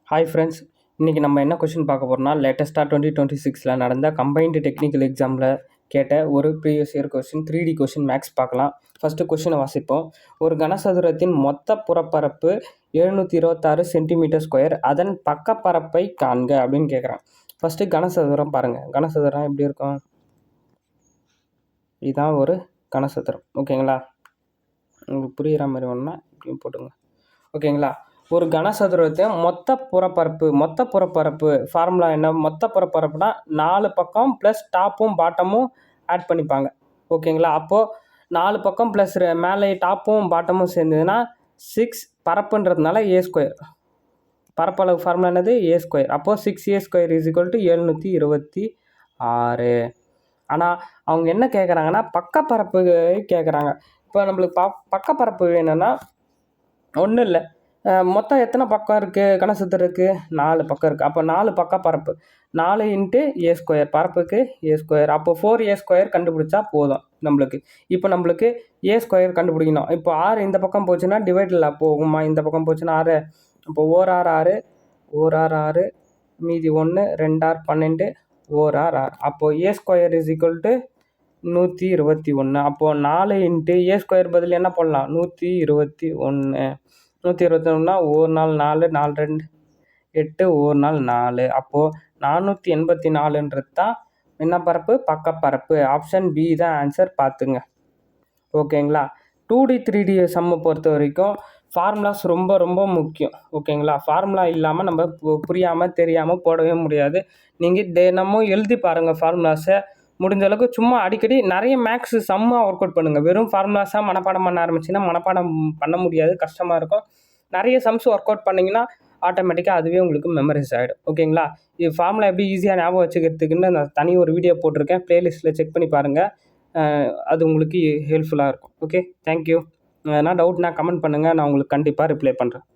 Hi friends, இன்றைக்கி நம்ம என்ன கொஷின் பார்க்க போகிறோம்னா, லேட்டஸ்ட்டாக 2026 நடந்த கம்பைன்டு டெக்னிக்கல் எக்ஸாமில் கேட்ட ஒரு previous year question 3D question maths பார்க்கலாம். ஃபஸ்ட்டு கொஷினை வாசிப்போம். ஒரு கனசதுரத்தின் மொத்த புறப்பரப்பு 726 சென்டிமீட்டர் ஸ்கொயர், அதன் பக்கப்பரப்பை காண்க அப்படின்னு கேட்குறான். ஃபஸ்ட்டு கனசதுரம் பாருங்கள். கனசதுரம் எப்படி இருக்கும்? இதுதான் ஒரு கனசதுரம். ஓகேங்களா? உங்களுக்கு புரிகிற மாதிரி ஒன்றா இப்படியும் போட்டுங்க. ஓகேங்களா? ஒரு கனசதுரத்தை மொத்த புறப்பரப்பு ஃபார்முலா என்ன? மொத்த புறப்பரப்புனா 4 பக்கம் ப்ளஸ் டாப்பும் பாட்டமும் ஆட் பண்ணிப்பாங்க. ஓகேங்களா? அப்போது 4 பக்கம் ப்ளஸ் மேலே டாப்பும் பாட்டமும் சேர்ந்ததுன்னா 6, பரப்புன்றதுனால A². பரப்பளவு ஃபார்முலா என்னது? A². அப்போது 6A² = 726. ஆனால் அவங்க என்ன கேட்குறாங்கன்னா, பக்கப்பரப்பு கேட்குறாங்க. இப்போ நம்மளுக்கு பக்கப்பரப்பு வேணும்னா ஒன்றும் இல்லை, மொத்தம் எத்தனை பக்கம் இருக்குது கனசதுரத்துக்கு? 4 பக்கம் இருக்குது. அப்போ 4 பக்கப்பரப்பு 4 × A², பரப்புக்கு A². அப்போ 4A² கண்டுபிடிச்சா போதும் நம்மளுக்கு. இப்போ நம்மளுக்கு A² கண்டுபிடிக்கணும். இப்போ 6 இந்த பக்கம் போச்சுன்னா டிவைடில் போகுமா? இந்த பக்கம் போச்சுன்னா 6. இப்போ 1 6 6 மீதி 1 2 6 12 1 6 6. அப்போது A² = 121. அப்போது 4 × A² பதில் என்ன பண்ணலாம்? 121. 121னா 1 நாள் 4, 4 2 8, 1 நாள் 4. அப்போது 484ன்றது தான் என்ன பரப்பு? பக்கப்பரப்பு. ஆப்ஷன் பி தான் ஆன்சர். பார்த்துங்க. ஓகேங்களா? 2D 3D சம்மை பொறுத்த வரைக்கும் ஃபார்முலாஸ் ரொம்ப ரொம்ப முக்கியம். ஓகேங்களா? ஃபார்முலா இல்லாமல் நம்ம புரியாமல் தெரியாமல் போடவே முடியாது. நீங்கள் தினமும் எழுதி பாருங்கள் ஃபார்முலாஸை. முடிஞ்ச அளவுக்கு சும்மா அடிக்கடி நிறைய மேக்ஸு சம்மாக ஒர்க் அவுட் பண்ணுங்கள். வெறும் ஃபார்முலாஸாக மனப்பாடம் பண்ண ஆரம்பிச்சிங்கன்னா மனப்பாடம் பண்ண முடியாது, கஷ்டமாக இருக்கும். நிறைய சம்ஸ் ஒர்க் அவுட் பண்ணிங்கன்னா ஆட்டோமேட்டிக்காக அதுவே உங்களுக்கு மெமரைஸ் ஆகிடும். ஓகேங்களா? இது ஃபார்முலா எப்படி ஈஸியாக ஞாபகம் வச்சுக்கிறதுக்குன்னு நான் தனி ஒரு வீடியோ போட்டிருக்கேன். ப்ளேலிஸ்ட்டில் செக் பண்ணி பாருங்கள். அது உங்களுக்கு ஹெல்ப்ஃபுல்லாக இருக்கும். Okay, thank you. எதனா டவுட்னா கமெண்ட் பண்ணுங்கள், நான் உங்களுக்கு கண்டிப்பாக ரிப்ளை பண்ணுறேன்.